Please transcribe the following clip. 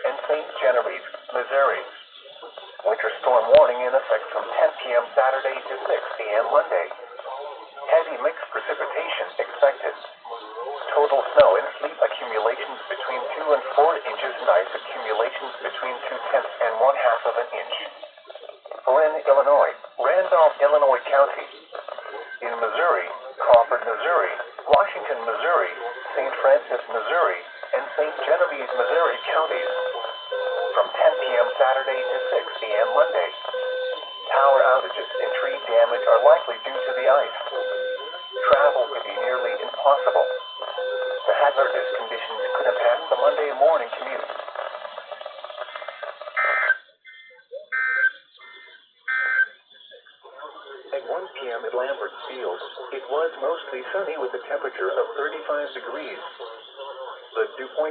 and St. Genevieve, Missouri. Winter storm warning in effect from 10 p.m. Saturday to 6 p.m. Monday. Heavy mixed precipitation expected. Total snow and sleet accumulations between 2 and 4 inches and ice accumulations between 2/10 and 1/2 of an inch. Lynn, Illinois, Randolph, Illinois County. In Missouri, Crawford, Missouri, Washington, Missouri, St. Francis, Missouri, and St. Genevieve, Missouri counties. From 10 p.m. Saturday to 6 p.m. Monday. Power outages and tree damage are likely due to the ice. Travel could be nearly impossible. The hazardous conditions could impact the Monday morning commute. At 1 p.m. at Lambert Field, it was mostly sunny with a temperature of 35 degrees. The dew point